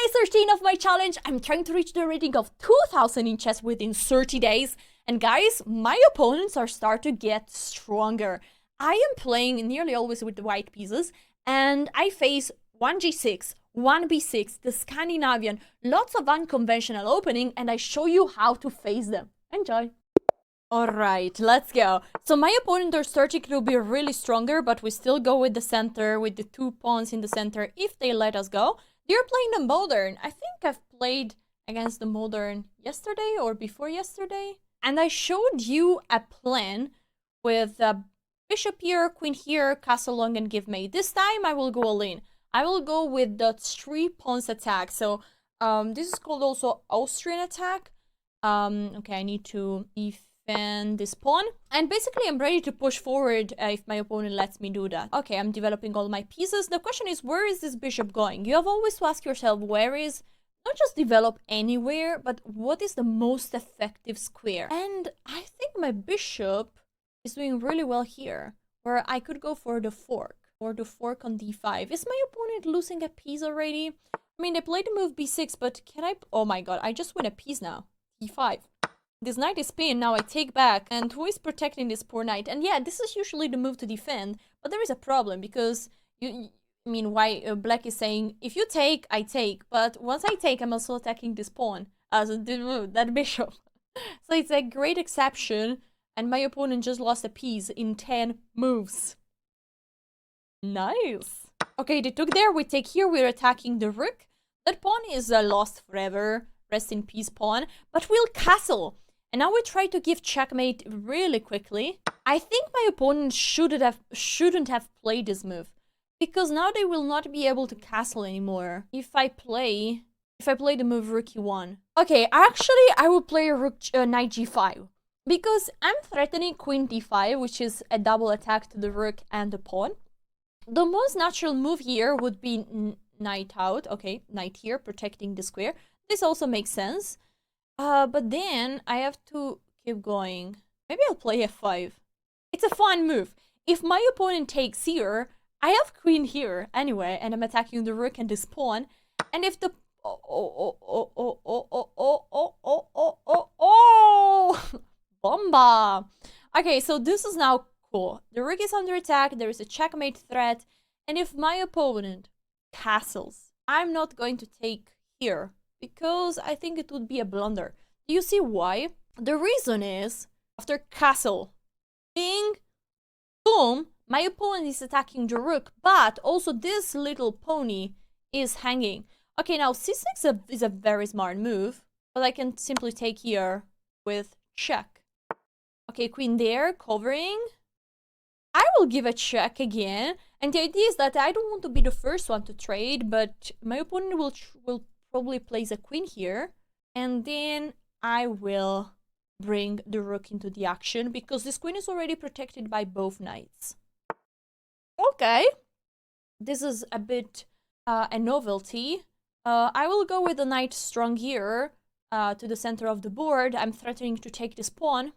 day 13 of my challenge. I'm trying to reach the rating of 2000 in chess within 30 days. And guys, my opponents are starting to get stronger. I am playing nearly always with the white pieces, and I face 1g6, 1b6, the Scandinavian, lots of unconventional opening, and I show you how to face them. Enjoy! Alright, let's go. So my opponent are starting to be really stronger, but we still go with the center, with the 2 pawns in the center, if they let us go. They're playing the modern. I think I've played against the modern yesterday or before yesterday. And I showed you a plan with bishop here, queen here, castle long, and give mate. This time I will go all in. I will go with the 3 pawns attack. So this is called also Austrian attack. Okay, I need to defend this pawn. And basically I'm ready to push forward if my opponent lets me do that. Okay, I'm developing all my pieces. The question is, where is this bishop going? You have always to ask yourself, where is, not just develop anywhere, but what is the most effective square? And I think my bishop is doing really well here, where I could go for the fork, or the fork on d5. Is my opponent losing a piece already? I mean, they played the move b6, but can I... Oh my god, I just win a piece now. d5. This knight is pinned, now I take back, and who is protecting this poor knight? And yeah, this is usually the move to defend, but there is a problem, because I mean, why black is saying, if you take, I take, but once I take, I'm also attacking this pawn, as that bishop. So it's a great exception, and my opponent just lost a piece in 10 moves. Nice. Okay, they took there, we take here, we're attacking the rook. That pawn is lost forever, rest in peace pawn, but we'll castle. And now we try to give checkmate really quickly. I think my opponent shouldn't have played this move, because now they will not be able to castle anymore. If I play the move rook e1. Okay, actually I will play rook knight g5, because I'm threatening queen d5, which is a double attack to the rook and the pawn. The most natural move here would be knight out. Okay, knight here, protecting the square. This also makes sense. But then I have to keep going. Maybe I'll play f5. It's a fun move. If my opponent takes here, I have queen here anyway, and I'm attacking the rook and this pawn. And if the... Bomba! Okay, so this is now cool. The rook is under attack, there is a checkmate threat, and if my opponent castles, I'm not going to take here, because I think it would be a blunder. Do you see why? The reason is, after castle, bing, boom, my opponent is attacking the rook, but also this little pony is hanging. Okay, now c6 is a very smart move, but I can simply take here with check. Okay, queen there, covering. I will give a check again, and the idea is that I don't want to be the first one to trade, but my opponent will probably place a queen here, and then I will bring the rook into the action, because this queen is already protected by both knights. Okay, this is a bit a novelty. I will go with the knight strong here to the center of the board. I'm threatening to take this pawn.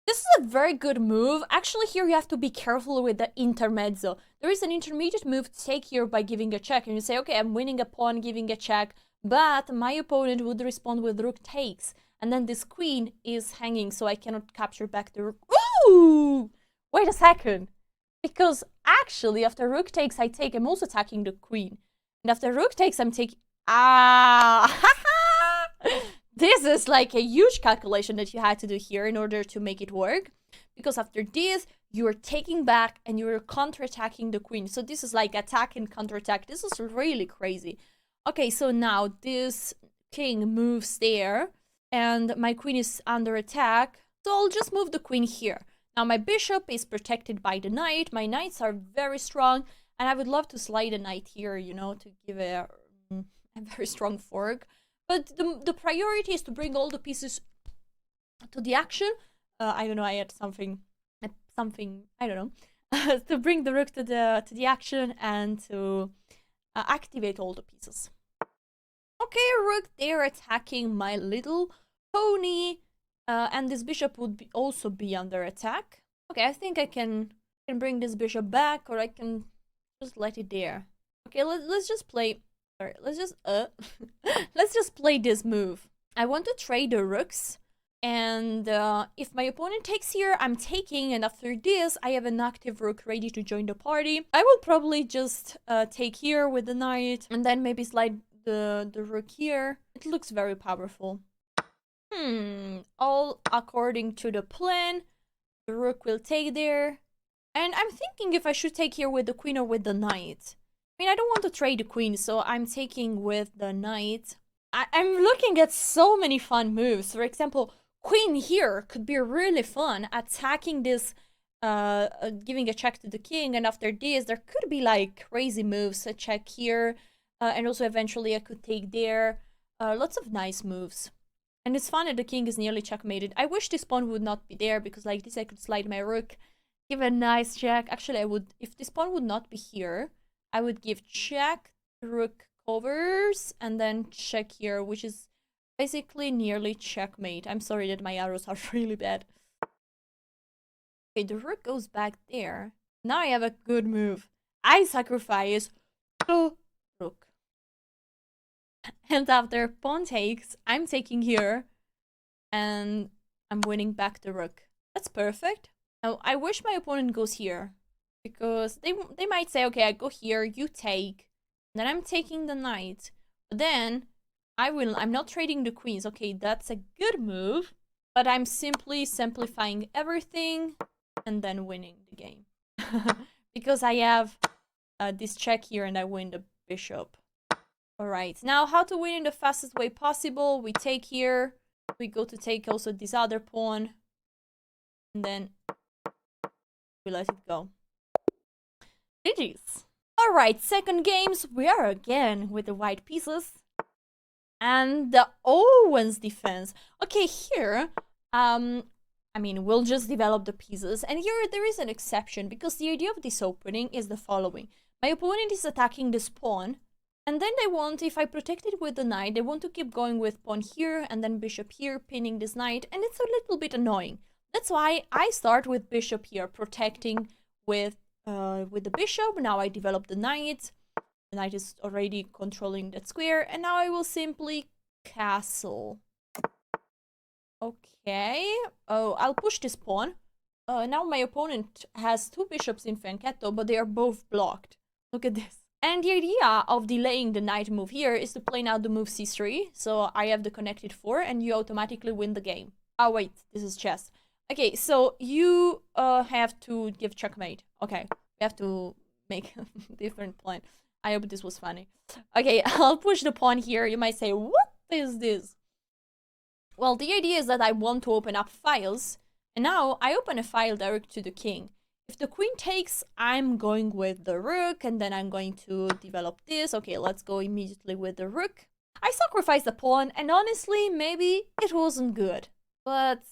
This is a very good move. Actually, here you have to be careful with the intermezzo. There is an intermediate move to take here by giving a check. And you say, okay, I'm winning a pawn, giving a check. But my opponent would respond with rook takes. And then this queen is hanging, so I cannot capture back the rook. Ooh! Wait a second. Because actually, after rook takes, I take. I'm also attacking the queen. And after rook takes, I'm taking... Ah! This is like a huge calculation that you had to do here in order to make it work. Because after this, you're taking back and you're counter-attacking the queen. So this is like attack and counter-attack. This is really crazy. Okay, so now this king moves there. And my queen is under attack. So I'll just move the queen here. Now my bishop is protected by the knight. My knights are very strong. And I would love to slide a knight here, you know, to give a very strong fork. But the priority is to bring all the pieces to the action. I don't know, I had something, I don't know. To bring the rook to the action and to activate all the pieces. Okay, rook there attacking my little pony. And this bishop would also be under attack. Okay, I think I can bring this bishop back, or I can just let it there. Okay, let's just play Alright, let's just let's just play this move. I want to trade the rooks, and if my opponent takes here, I'm taking, and after this, I have an active rook ready to join the party. I will probably just take here with the knight, and then maybe slide the rook here. It looks very powerful. All according to the plan. The rook will take there. And I'm thinking if I should take here with the queen or with the knight. I mean, I don't want to trade the queen, so I'm taking with the knight. I'm looking at so many fun moves. For example, queen here could be really fun. Attacking this, giving a check to the king. And after this, there could be like crazy moves. A check here. And also eventually I could take there. Lots of nice moves. And it's fun that the king is nearly checkmated. I wish this pawn would not be there, because like this I could slide my rook, give a nice check. Actually, I would, if this pawn would not be here, I would give check, rook covers, and then check here, which is basically nearly checkmate. I'm sorry that my arrows are really bad. Okay, the rook goes back there. Now I have a good move. I sacrifice the rook. And after pawn takes, I'm taking here, and I'm winning back the rook. That's perfect. Now, I wish my opponent goes here, because they might say, okay, I go here, you take, then I'm taking the knight. But then, I'm not trading the queens. Okay, that's a good move, but I'm simply simplifying everything, and then winning the game. Because I have this check here, and I win the bishop. Alright, now how to win in the fastest way possible. We take here, we go to take also this other pawn, and then we let it go. GG's. Alright, second games, we are again with the white pieces. And the Owen's defense. Okay, here, I mean, we'll just develop the pieces. And here there is an exception, because the idea of this opening is the following. My opponent is attacking this pawn, and then they want, if I protect it with the knight, they want to keep going with pawn here and then bishop here, pinning this knight, and it's a little bit annoying. That's why I start with bishop here, protecting with the bishop. Now I develop the knight. The knight is already controlling that square, and now I will simply castle. Okay. Oh, I'll push this pawn. Now my opponent has two bishops in fianchetto, but they are both blocked. Look at this. And the idea of delaying the knight move here is to play now the move c3. So I have the connected 4, and you automatically win the game. Oh, wait, this is chess. Okay, so you have to give checkmate. Okay, we have to make a different plan. I hope this was funny. Okay, I'll push the pawn here. You might say, what is this? Well, the idea is that I want to open up files. And now I open a file direct to the king. If the queen takes, I'm going with the rook, and then I'm going to develop this. Okay, let's go immediately with the rook. I sacrificed the pawn, and honestly, maybe it wasn't good. But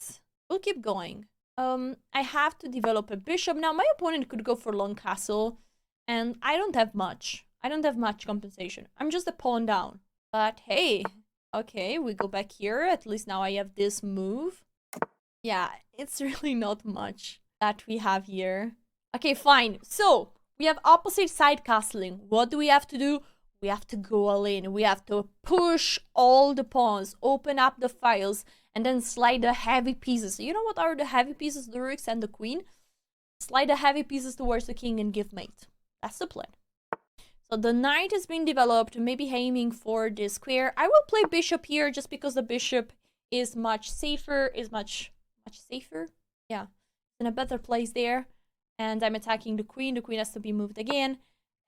we'll keep going. I have to develop a bishop. Now, my opponent could go for long castle, and I don't have much. I don't have much compensation. I'm just a pawn down. But hey, okay, we go back here. At least now I have this move. Yeah, it's really not much that we have here. Okay, fine. So, we have opposite side castling. What do we have to do? We have to go all in. We have to push all the pawns, open up the files, and then slide the heavy pieces. You know what are the heavy pieces? The rooks and the queen. Slide the heavy pieces towards the king and give mate. That's the plan. So the knight has been developed, maybe aiming for this square. I will play bishop here just because the bishop is much safer, much safer. Yeah, in a better place there. And I'm attacking the queen. The queen has to be moved again.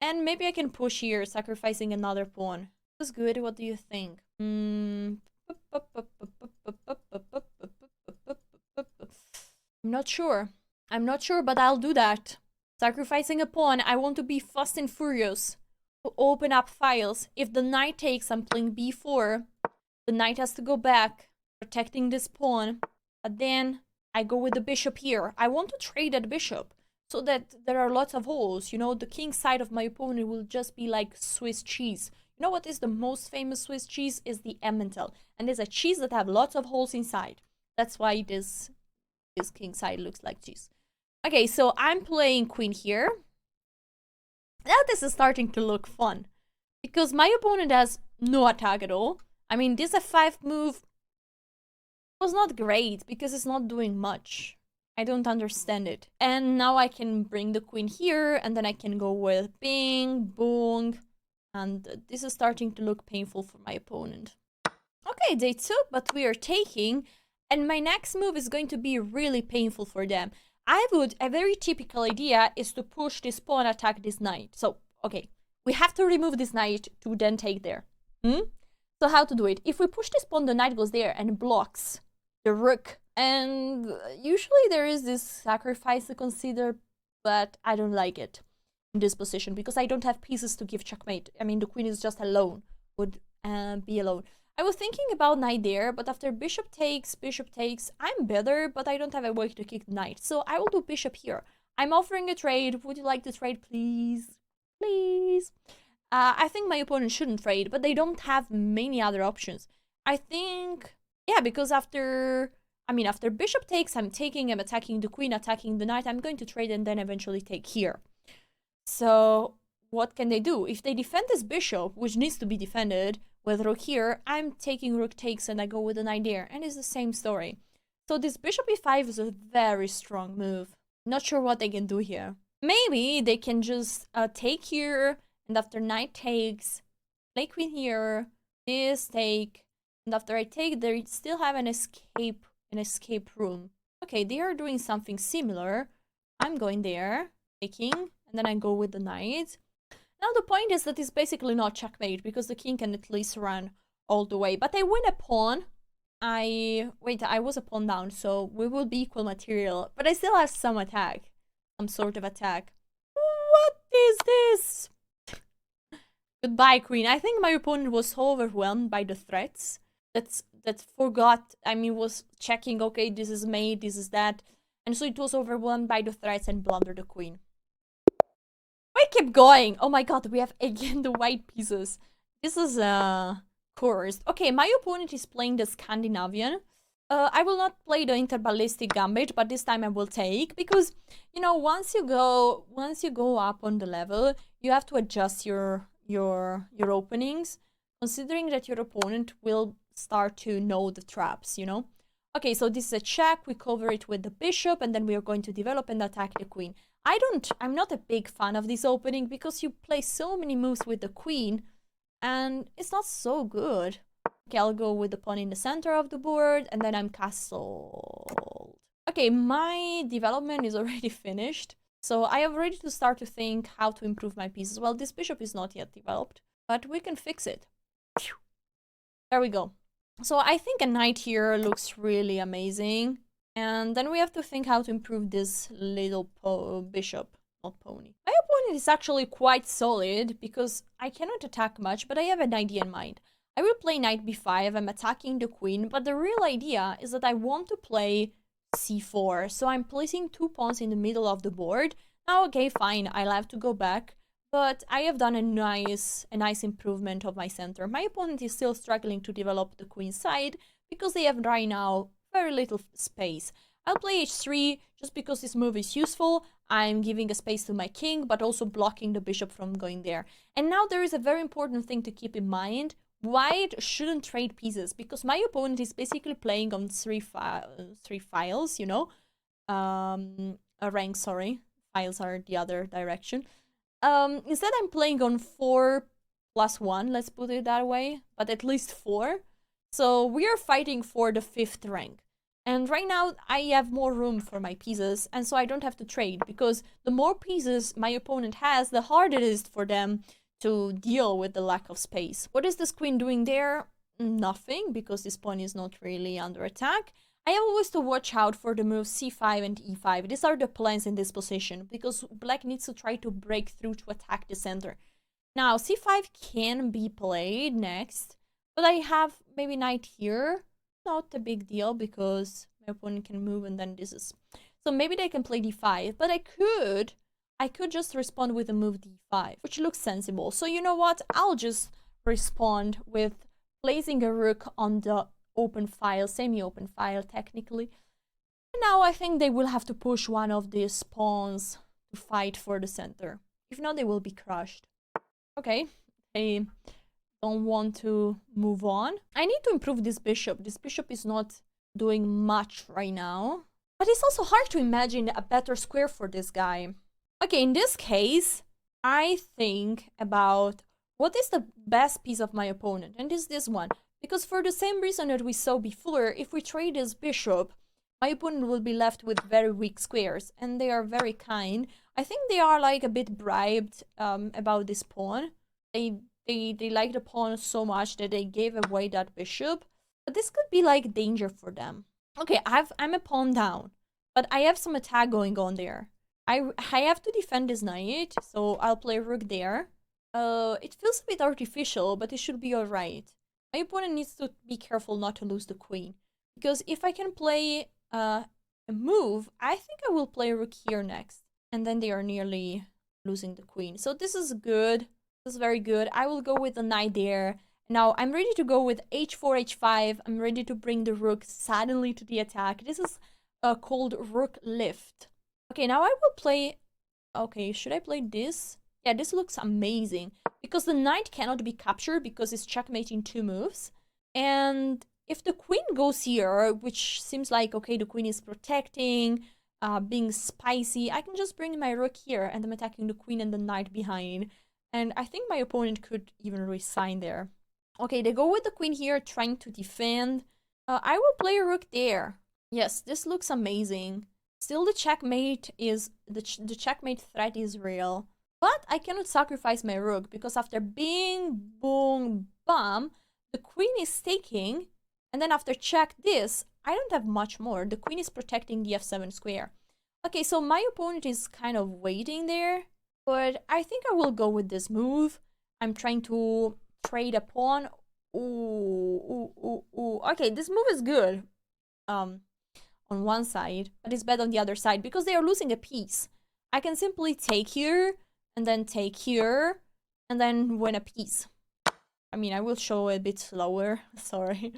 And maybe I can push here, sacrificing another pawn. That's good. What do you think? I'm not sure. I'm not sure, but I'll do that. Sacrificing a pawn. I want to be fast and furious to open up files. If the knight takes, I'm playing b4. The knight has to go back, protecting this pawn. But then I go with the bishop here. I want to trade that bishop so that there are lots of holes. You know, the king side of my opponent will just be like Swiss cheese. You know what is the most famous Swiss cheese? Is the Emmental. And there's a cheese that have lots of holes inside. That's why this king side looks like cheese. Okay, so I'm playing queen here. Now this is starting to look fun. because my opponent has no attack at all. I mean, this f5 move was not great because it's not doing much. I don't understand it. And now I can bring the queen here, and then I can go with bing, boom, and this is starting to look painful for my opponent. Okay, they took, but we are taking, and my next move is going to be really painful for them. A very typical idea is to push this pawn, attack this knight. So, okay, we have to remove this knight to then take there. So how to do it? If we push this pawn, the knight goes there and blocks the rook. And usually there is this sacrifice to consider, but I don't like it in this position because I don't have pieces to give checkmate. I mean, the queen is just alone, would be alone. I was thinking about knight there, but after bishop takes, I'm better, but I don't have a way to kick the knight. So I will do bishop here. I'm offering a trade. Would you like to trade, please? Please? I think my opponent shouldn't trade, but they don't have many other options. I think, yeah, because after bishop takes, I'm taking, I'm attacking the queen, attacking the knight, I'm going to trade and then eventually take here. So what can they do? If they defend this bishop, which needs to be defended, with rook here, I'm taking rook takes and I go with the knight there, and it's the same story. So this bishop e5 is a very strong move. Not sure what they can do here. Maybe they can just take here, and after knight takes, play queen here, this take, and after I take, they still have an escape room. Okay, they are doing something similar. I'm going there, taking, and then I go with the knight. Now the point is that it's basically not checkmate because the king can at least run all the way. But I win a pawn. I was a pawn down, so we will be equal material. But I still have some attack. Some sort of attack. What is this? Goodbye, queen. I think my opponent was so overwhelmed by the threats that forgot, was checking, okay, this is mate, this is that. And so it was overwhelmed by the threats and blundered the queen. I keep going. Oh my god, we have again the white pieces. This is cursed. Okay, my opponent is playing the Scandinavian. I will not play the interballistic gambit, but this time I will take because, you know, once you go up on the level, you have to adjust your openings, considering that your opponent will start to know the traps, you know. Okay, so this is a check. We cover it with the bishop, and then we are going to develop and attack the queen. I'm not a big fan of this opening because you play so many moves with the queen and it's not so good. Okay, I'll go with the pawn in the center of the board and then I'm castled. Okay, my development is already finished. So I am ready to start to think how to improve my pieces. Well, this bishop is not yet developed, but we can fix it. There we go. So I think a knight here looks really amazing. And then we have to think how to improve this little bishop, not pony. My opponent is actually quite solid because I cannot attack much, but I have an idea in mind. I will play knight b5, I'm attacking the queen, but the real idea is that I want to play c4. So I'm placing 2 pawns in the middle of the board. Now, okay, fine, I'll have to go back, but I have done a nice improvement of my center. My opponent is still struggling to develop the queen side because they have right now very little space. I'll play h3 just because this move is useful. I'm giving a space to my king, but also blocking the bishop from going there. And now there is a very important thing to keep in mind. White shouldn't trade pieces because my opponent is basically playing on three files, you know. A rank, sorry. Files are the other direction. Instead, I'm playing on 4+1, let's put it that way, but at least 4. So we are fighting for the 5th rank. And right now, I have more room for my pieces, and so I don't have to trade, because the more pieces my opponent has, the harder it is for them to deal with the lack of space. What is this queen doing there? Nothing, because this pawn is not really under attack. I have always to watch out for the moves c5 and e5. These are the plans in this position, because black needs to try to break through to attack the center. Now, c5 can be played next, but I have maybe knight here. Not a big deal because my opponent can move and then this is... So maybe they can play d5, but I could just respond with a move d5, which looks sensible. So you know what? I'll just respond with placing a rook on the open file, semi-open file technically. And now I think they will have to push one of these pawns to fight for the center. If not, they will be crushed. Okay, I don't want to move on. I need to improve this bishop. This bishop is not doing much right now. But it's also hard to imagine a better square for this guy. Okay, in this case, I think about what is the best piece of my opponent, and it's this one. Because for the same reason that we saw before, if we trade this bishop, my opponent will be left with very weak squares, and they are very kind. I think they are like a bit bribed about this pawn. They like the pawn so much that they gave away that bishop. But this could be like danger for them. Okay, I'm a pawn down, but I have some attack going on there. I have to defend this knight, so I'll play rook there. It feels a bit artificial, but it should be alright. My opponent needs to be careful not to lose the queen, because if I can play a move, I think I will play rook here next, and then they are nearly losing the queen. So this is good. This is very good. I will go with the knight there. Now I'm ready to go with h4, h5. I'm ready to bring the rook suddenly to the attack. This is called rook lift. Okay, now I will play... Okay, should I play this? Yeah, this looks amazing. Because the knight cannot be captured because it's checkmate in 2 moves. And if the queen goes here, which seems like, okay, the queen is protecting, being spicy, I can just bring my rook here and I'm attacking the queen and the knight behind. And I think my opponent could even resign there. Okay, they go with the queen here, trying to defend. I will play a rook there. Yes, this looks amazing. Still, the checkmate is the checkmate threat is real. But I cannot sacrifice my rook because after bing, boom, bam, the queen is taking. And then after check this, I don't have much more. The queen is protecting the f7 square. Okay, so my opponent is kind of waiting there. But I think I will go with this move. I'm trying to trade a pawn. Ooh. Okay, this move is good on one side, but it's bad on the other side because they are losing a piece. I can simply take here and then take here and then win a piece. I mean, I will show a bit slower. Sorry.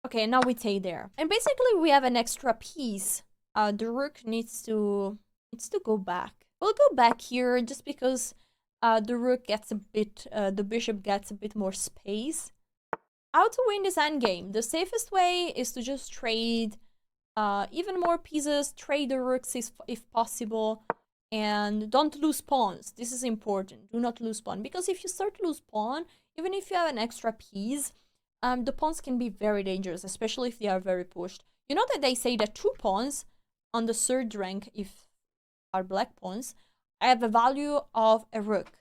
Okay, now we take there. And basically we have an extra piece. The rook needs to go back. We'll go back here just because the rook gets a bit, the bishop gets a bit more space. How to win this endgame? The safest way is to just trade even more pieces, trade the rooks if possible, and don't lose pawns. This is important. Do not lose pawn, because if you start to lose pawn, even if you have an extra piece, the pawns can be very dangerous, especially if they are very pushed. You know that they say that 2 pawns on the 3rd rank, if are black pawns, have a value of a rook.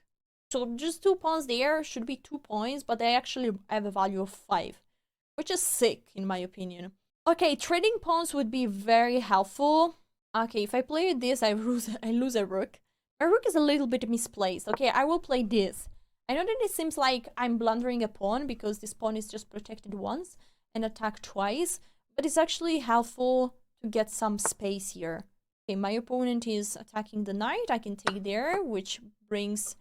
So just 2 pawns there should be 2 points, but they actually have a value of 5, which is sick in my opinion. Okay, trading pawns would be very helpful. Okay, if I play this, I lose a rook. My rook is a little bit misplaced. Okay, I will play this. I know that it seems like I'm blundering a pawn because this pawn is just protected once and attacked twice, but it's actually helpful to get some space here. Okay, my opponent is attacking the knight. I can take there, which brings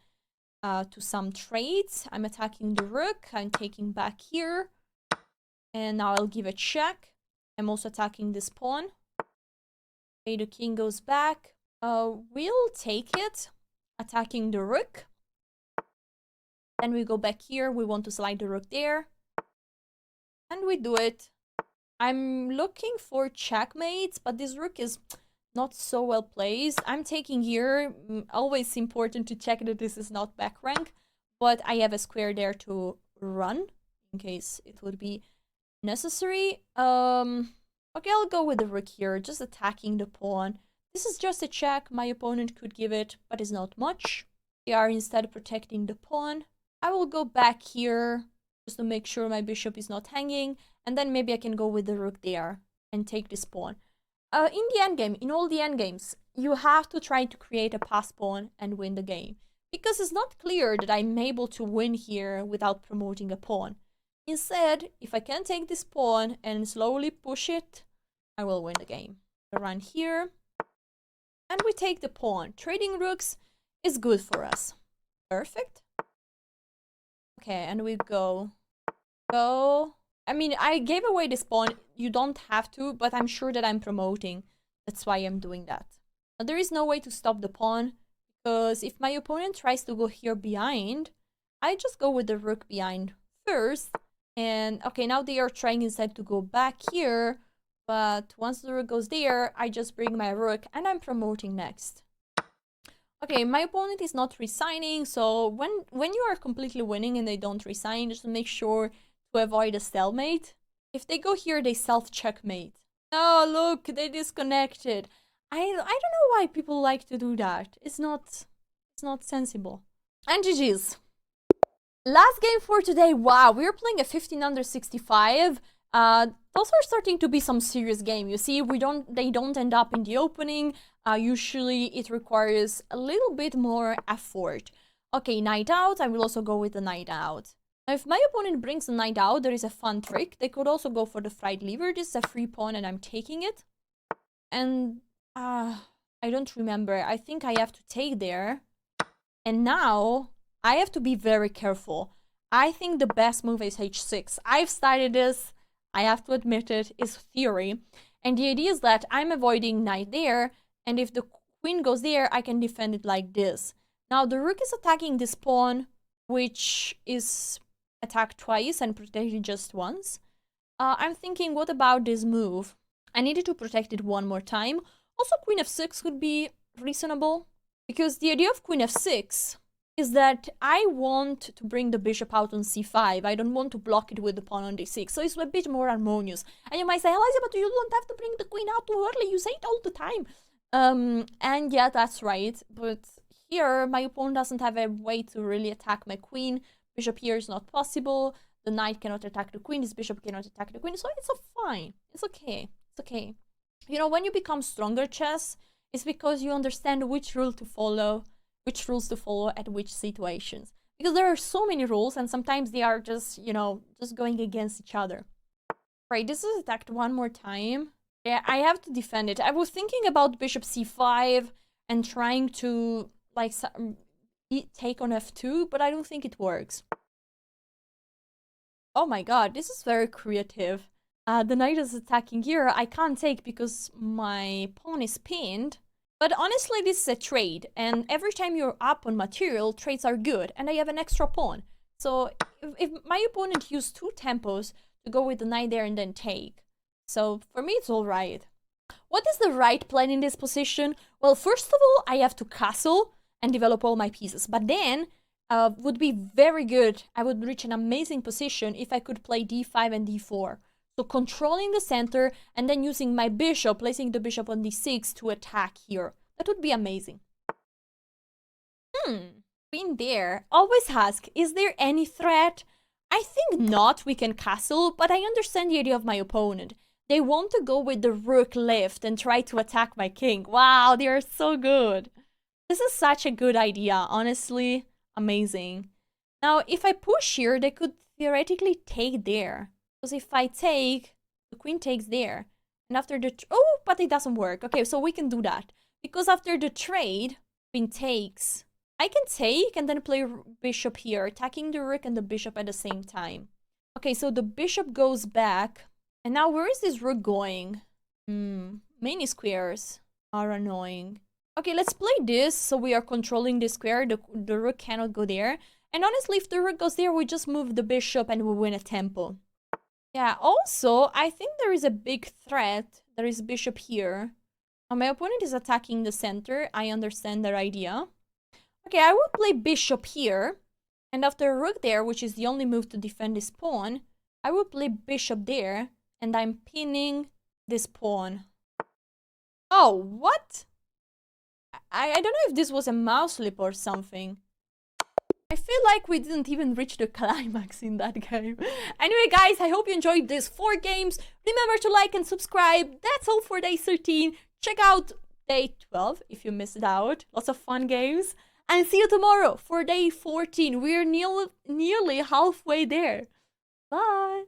to some trades. I'm attacking the rook. I'm taking back here. And now I'll give a check. I'm also attacking this pawn. Okay, the king goes back. We'll take it. Attacking the rook. Then we go back here. We want to slide the rook there. And we do it. I'm looking for checkmates, but this rook is not so well placed. I'm taking here. Always important to check that this is not back rank, but I have a square there to run in case it would be necessary. Okay, I'll go with the rook here, just attacking the pawn. This is just a check. My opponent could give it, but it's not much. They are instead protecting the pawn. I will go back here just to make sure my bishop is not hanging, and then maybe I can go with the rook there and take this pawn. In the endgame, in all the endgames, you have to try to create a pass pawn and win the game, because it's not clear that I'm able to win here without promoting a pawn. Instead, if I can take this pawn and slowly push it, I will win the game. I run here, and we take the pawn. Trading rooks is good for us. Perfect. Okay, and we go. I mean, I gave away this pawn. You don't have to, but I'm sure that I'm promoting. That's why I'm doing that. Now, there is no way to stop the pawn, because if my opponent tries to go here behind, I just go with the rook behind first. And okay, now they are trying instead to go back here. But once the rook goes there, I just bring my rook and I'm promoting next. Okay, my opponent is not resigning, so when you are completely winning and they don't resign, just make sure to avoid a stalemate. If they go here, they self-checkmate. Oh, look, they disconnected. I don't know why people like to do that. It's not sensible. And GG's. Last game for today. Wow, we're playing a 15 under 65. Those are starting to be some serious game. You see, they don't end up in the opening. Usually it requires a little bit more effort. Okay, knight out. I will also go with the knight out. Now, if my opponent brings the knight out, there is a fun trick. They could also go for the fried lever. This is a free pawn and I'm taking it. And I don't remember. I think I have to take there. And now I have to be very careful. I think the best move is h6. I've studied this. I have to admit it. It's theory. And the idea is that I'm avoiding knight there. And if the queen goes there, I can defend it like this. Now the rook is attacking this pawn, which is attacked twice and protected just once. I'm thinking, what about this move? I needed to protect it one more time. Also, queen f6 could be reasonable. Because the idea of queen f6 is that I want to bring the bishop out on c5. I don't want to block it with the pawn on d6. So it's a bit more harmonious. And you might say, Eliza, but you don't have to bring the queen out too early. You say it all the time. And yeah, that's right. But here, my opponent doesn't have a way to really attack my queen. Bishop here is not possible. The knight cannot attack the queen. This bishop cannot attack the queen. So it's fine. It's okay. It's okay. You know, when you become stronger chess, it's because you understand which rule to follow, which rules to follow at which situations. Because there are so many rules and sometimes they are just, you know, just going against each other. Right, this is attacked one more time. Yeah, I have to defend it. I was thinking about bishop c5 and trying to, like, take on f2, but I don't think it works. Oh my god, this is very creative. The knight is attacking here. I can't take because my pawn is pinned. But honestly, this is a trade. And every time you're up on material, trades are good. And I have an extra pawn. So if my opponent used 2 tempos to go with the knight there and then take. So for me, it's all right. What is the right plan in this position? Well, first of all, I have to castle and develop all my pieces. But then would be very good. I would reach an amazing position if I could play d5 and d4. So controlling the center and then using my bishop, placing the bishop on d6 to attack here. That would be amazing. Queen there. Always ask, is there any threat? I think not, we can castle, but I understand the idea of my opponent. They want to go with the rook left and try to attack my king. Wow, they are so good. This is such a good idea, honestly. Amazing. Now, if I push here, they could theoretically take there. Because if I take, the queen takes there. And after the... Oh, but it doesn't work. Okay, so we can do that. Because after the trade, queen takes. I can take and then play bishop here, attacking the rook and the bishop at the same time. Okay, so the bishop goes back. And now where is this rook going? Many squares are annoying. Okay, let's play this so we are controlling this square. The rook cannot go there. And honestly, if the rook goes there, we just move the bishop and we win a tempo. Yeah, also, I think there is a big threat. There is bishop here. My opponent is attacking the center. I understand their idea. Okay, I will play bishop here. And after rook there, which is the only move to defend this pawn, I will play bishop there. And I'm pinning this pawn. Oh, what? I don't know if this was a mouse slip or something. I feel like we didn't even reach the climax in that game. Anyway, guys, I hope you enjoyed these 4 games. Remember to like and subscribe. That's all for day 13. Check out day 12 if you missed it out. Lots of fun games. And see you tomorrow for day 14. We're nearly halfway there. Bye.